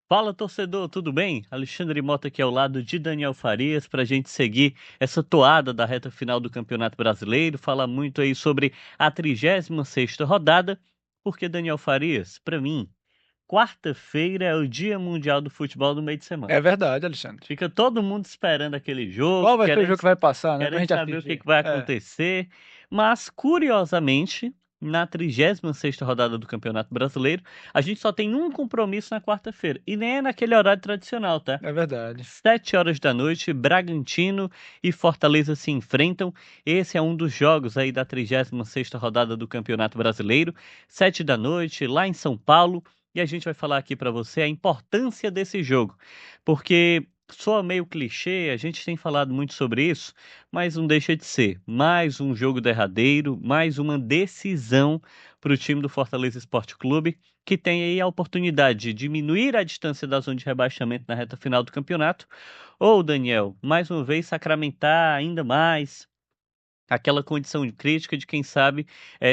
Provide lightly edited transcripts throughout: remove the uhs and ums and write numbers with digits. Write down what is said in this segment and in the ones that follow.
Fala, torcedor, tudo bem? Alexandre Mota aqui ao lado de Daniel Farias para a gente seguir essa toada da reta final do Campeonato Brasileiro, falar muito aí sobre a 36ª rodada, porque Daniel Farias, para mim, quarta-feira é o Dia Mundial do Futebol no meio de semana. É verdade, Alexandre. Fica todo mundo esperando aquele jogo, Qual vai ser o jogo que vai passar, né? Pra querendo gente saber o que assistir. que vai É, acontecer, mas curiosamente, na 36ª rodada do Campeonato Brasileiro, a gente só tem um compromisso na quarta-feira, e nem é naquele horário tradicional, tá? é verdade. 7 horas da noite, Bragantino e Fortaleza se enfrentam. Esse é um dos jogos aí da 36ª rodada do Campeonato Brasileiro, 7 da noite, lá em São Paulo. E a gente vai falar aqui para você a importância desse jogo, porque soa meio clichê, a gente tem falado muito sobre isso, mas não deixa de ser mais um jogo derradeiro, mais uma decisão para o time do Fortaleza Esporte Clube, que tem aí a oportunidade de diminuir a distância da zona de rebaixamento na reta final do campeonato, ou, Daniel, mais uma vez sacramentar ainda mais aquela condição de crítica de quem sabe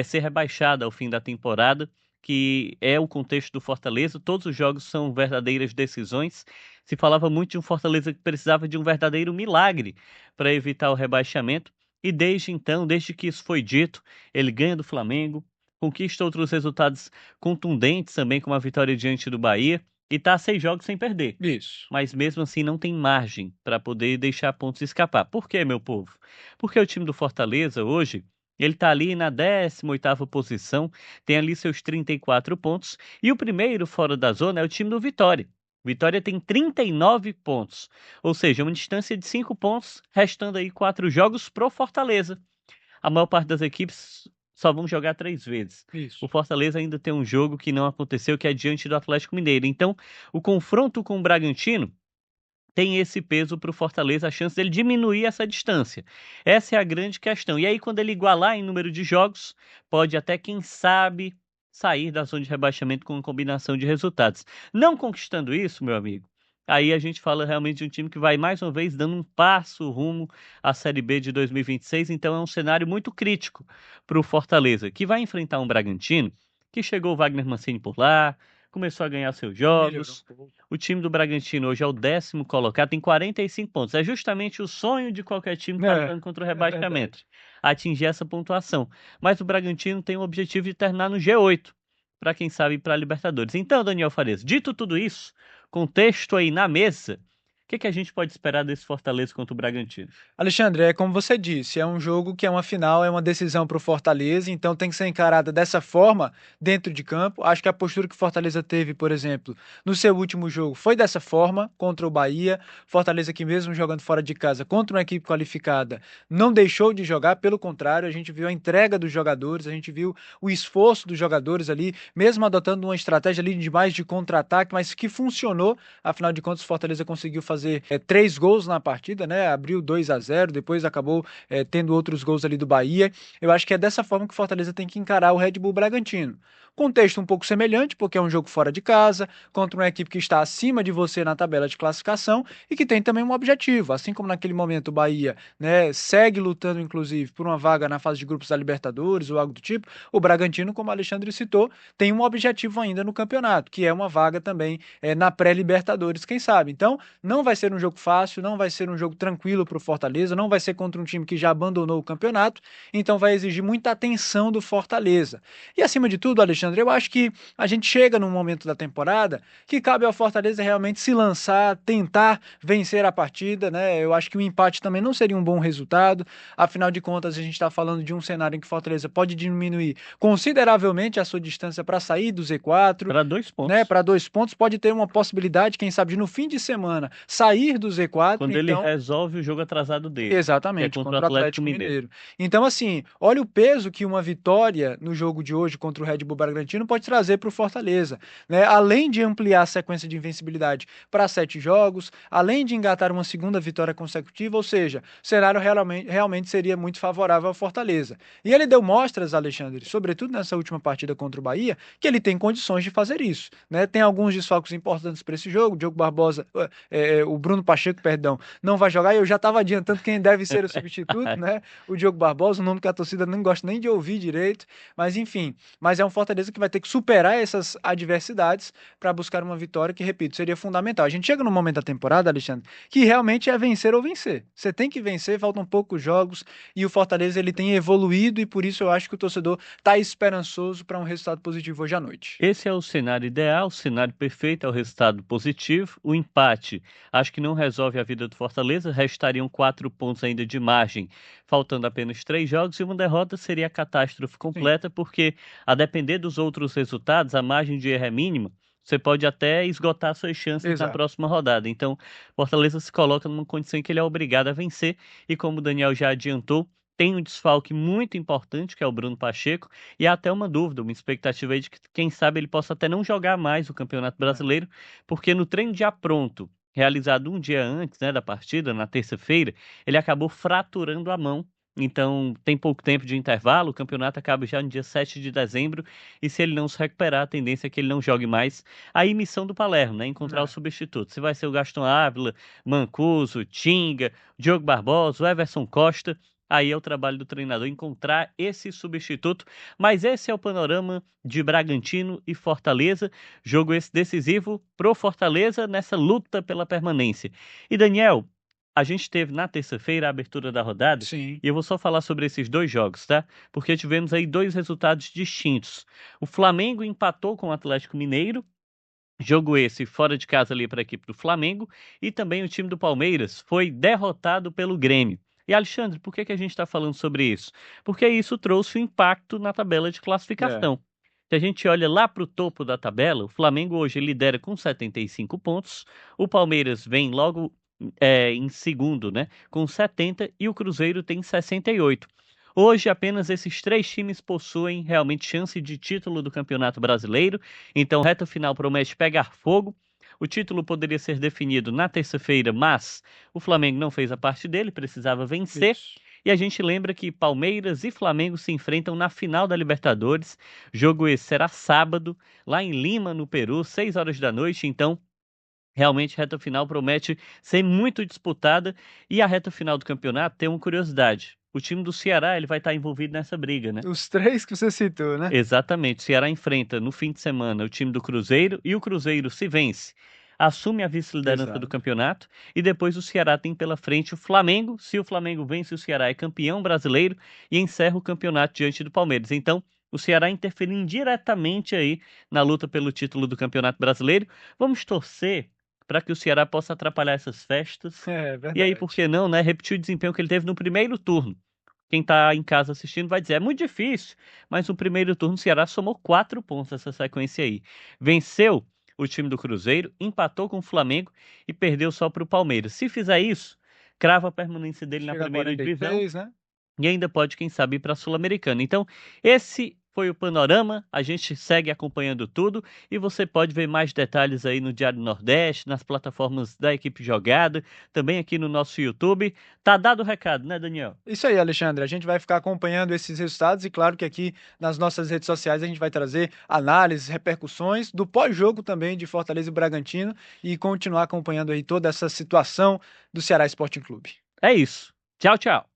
ser rebaixada ao fim da temporada, que é o contexto do Fortaleza. Todos os jogos são verdadeiras decisões. Se falava muito de um Fortaleza que precisava de um verdadeiro milagre para evitar o rebaixamento. E desde então, desde que isso foi dito, ele ganha do Flamengo, conquista outros resultados contundentes também, como a vitória diante do Bahia, e está a 6 jogos sem perder. Isso. Mas mesmo assim não tem margem para poder deixar pontos escapar. Por quê, meu povo? Porque o time do Fortaleza hoje, ele tá ali na 18ª posição, tem ali seus 34 pontos, e o primeiro fora da zona é o time do Vitória. Vitória tem 39 pontos, ou seja, uma distância de 5 pontos, restando aí 4 jogos pro Fortaleza. A maior parte das equipes só vão jogar 3 vezes. O Isso. Fortaleza ainda tem um jogo que não aconteceu, que é diante do Atlético Mineiro. Então, o confronto com o Bragantino tem esse peso para o Fortaleza, a chance dele diminuir essa distância. Essa é a grande questão. E aí, quando ele igualar em número de jogos, pode até, quem sabe, sair da zona de rebaixamento com uma combinação de resultados. Não conquistando isso, meu amigo, aí a gente fala realmente de um time que vai mais uma vez dando um passo rumo à Série B de 2026. Então é um cenário muito crítico para o Fortaleza, que vai enfrentar um Bragantino que chegou o Wagner Mancini por lá, começou a ganhar seus Melhorou um jogos. pouco. O time do Bragantino hoje é o 10º colocado, tem 45 pontos. É justamente o sonho de qualquer time que está É, lutando contra o é rebaixamento, verdade. atingir essa pontuação. Mas o Bragantino tem o objetivo de terminar no G8, para quem sabe ir para a Libertadores. Então, Daniel Farias, dito tudo isso, contexto aí na mesa, o que que a gente pode esperar desse Fortaleza contra o Bragantino? Alexandre, é como você disse, é um jogo que é uma final, é uma decisão para o Fortaleza, então tem que ser encarada dessa forma dentro de campo. Acho que a postura que o Fortaleza teve, por exemplo, no seu último jogo foi dessa forma contra o Bahia. Fortaleza que mesmo jogando fora de casa contra uma equipe qualificada, não deixou de jogar, pelo contrário, a gente viu a entrega dos jogadores, a gente viu o esforço dos jogadores ali, mesmo adotando uma estratégia ali de mais de contra-ataque, mas que funcionou. Afinal de contas, o Fortaleza conseguiu fazer 3 gols na partida, né? Abriu 2-0, depois acabou tendo outros gols ali do Bahia. Eu acho que é dessa forma que o Fortaleza tem que encarar o Red Bull Bragantino. Contexto um pouco semelhante, porque é um jogo fora de casa, contra uma equipe que está acima de você na tabela de classificação e que tem também um objetivo. Assim como naquele momento o Bahia, né, segue lutando, inclusive, por uma vaga na fase de grupos da Libertadores ou algo do tipo, o Bragantino, como o Alexandre citou, tem um objetivo ainda no campeonato, que é uma vaga também na pré-Libertadores, quem sabe. Então, não vai ser um jogo fácil, não vai ser um jogo tranquilo para o Fortaleza, não vai ser contra um time que já abandonou o campeonato, então vai exigir muita atenção do Fortaleza. E acima de tudo, Alexandre, eu acho que a gente chega num momento da temporada que cabe ao Fortaleza realmente se lançar, tentar vencer a partida, né? Eu acho que o empate também não seria um bom resultado, afinal de contas, a gente está falando de um cenário em que o Fortaleza pode diminuir consideravelmente a sua distância para sair do Z4, Para 2 pontos. né, para 2 pontos, pode ter uma possibilidade, quem sabe, de no fim de semana sair do Z4, Quando ele então. resolve o jogo atrasado dele, que é Exatamente, contra o contra o Atlético Atlético Mineiro. Mineiro. Então, assim, olha o peso que uma vitória no jogo de hoje contra o Red Bull Bragantino pode trazer para o Fortaleza, né? Além de ampliar a sequência de invencibilidade para 7 jogos, além de engatar uma segunda vitória consecutiva, ou seja, o cenário realmente seria muito favorável ao Fortaleza. E ele deu mostras, Alexandre, sobretudo nessa última partida contra o Bahia, que ele tem condições de fazer isso, né? Tem alguns desfalques importantes para esse jogo, o Diogo Barbosa, o Bruno Pacheco, perdão, não vai jogar, e eu já estava adiantando quem deve ser o substituto, né? O Diogo Barbosa, um nome que a torcida não gosta nem de ouvir direito, mas enfim, mas é um Fortaleza Fortaleza que vai ter que superar essas adversidades para buscar uma vitória que, repito, seria fundamental. A gente chega num momento da temporada, Alexandre, que realmente é vencer ou vencer. Você tem que vencer, faltam poucos jogos e o Fortaleza ele tem evoluído e por isso eu acho que o torcedor está esperançoso para um resultado positivo hoje à noite. Esse é o cenário ideal, o cenário perfeito é o resultado positivo. O empate, acho que não resolve a vida do Fortaleza, restariam 4 pontos ainda de margem, faltando apenas 3 jogos, e uma derrota seria a catástrofe Sim, completa, porque a depender dos outros resultados, a margem de erro é mínima. Você pode até esgotar suas chances na exato. próxima rodada. Então, Fortaleza se coloca numa condição em que ele é obrigado a vencer, e como o Daniel já adiantou, tem um desfalque muito importante, que é o Bruno Pacheco, e há até uma dúvida, uma expectativa aí de que, quem sabe, ele possa até não jogar mais o Campeonato É. Brasileiro, porque no treino já pronto, realizado um dia antes, né, da partida, na terça-feira, ele acabou fraturando a mão. Então, tem pouco tempo de intervalo, o campeonato acaba já no dia 7 de dezembro, e se ele não se recuperar, a tendência é que ele não jogue mais. Aí, missão do Palermo, né, encontrar o É. substituto. Se vai ser o Gaston Ávila, Mancuso, Tinga, Diogo Barbosa, o Everson Costa, aí é o trabalho do treinador encontrar esse substituto. Mas esse é o panorama de Bragantino e Fortaleza. Jogo esse decisivo pro Fortaleza nessa luta pela permanência. E Daniel, a gente teve na terça-feira a abertura da rodada Sim, e eu vou só falar sobre esses dois jogos, tá? Porque tivemos aí dois resultados distintos. O Flamengo empatou com o Atlético Mineiro. Jogo esse fora de casa ali para a equipe do Flamengo, e também o time do Palmeiras foi derrotado pelo Grêmio. E Alexandre, por que que a gente está falando sobre isso? Porque isso trouxe um impacto na tabela de é. classificação. Se a gente olha lá para o topo da tabela, o Flamengo hoje lidera com 75 pontos, o Palmeiras vem logo em segundo, né, com 70, e o Cruzeiro tem 68. Hoje, apenas esses três times possuem realmente chance de título do Campeonato Brasileiro, então reta final promete pegar fogo. O título poderia ser definido na terça-feira, mas o Flamengo não fez a parte dele, precisava vencer. Isso. E a gente lembra que Palmeiras e Flamengo se enfrentam na final da Libertadores. Jogo esse será sábado, lá em Lima, no Peru, 6 horas da noite. Então, realmente, a reta final promete ser muito disputada. E a reta final do campeonato tem uma curiosidade. O time do Ceará ele vai estar envolvido nessa briga, né? Os três que você citou, né? Exatamente. O Ceará enfrenta no fim de semana o time do Cruzeiro, e o Cruzeiro, se vence, assume a vice-liderança do Exato. campeonato, e depois o Ceará tem pela frente o Flamengo. Se o Flamengo vence, o Ceará é campeão brasileiro e encerra o campeonato diante do Palmeiras. Então, o Ceará interferindo diretamente aí na luta pelo título do Campeonato Brasileiro. Vamos torcer para que o Ceará possa atrapalhar essas festas. É E aí, por verdade. que não, né? Repetir o desempenho que ele teve no primeiro turno. Quem está em casa assistindo vai dizer, é muito difícil, mas no primeiro turno o Ceará somou 4 pontos nessa sequência aí. Venceu o time do Cruzeiro, empatou com o Flamengo e perdeu só para o Palmeiras. Se fizer isso, crava a permanência dele na Chega a primeira divisão 43, né? e ainda pode, quem sabe, ir para a Sul-Americana. Então, esse foi o panorama. A gente segue acompanhando tudo e você pode ver mais detalhes aí no Diário do Nordeste, nas plataformas da Equipe Jogada, também aqui no nosso YouTube. Tá dado o recado, né, Daniel? Isso aí, Alexandre. A gente vai ficar acompanhando esses resultados e, claro, que aqui nas nossas redes sociais a gente vai trazer análises, repercussões do pós-jogo também de Fortaleza e Bragantino e continuar acompanhando aí toda essa situação do Ceará Sporting Clube. É isso. Tchau, tchau.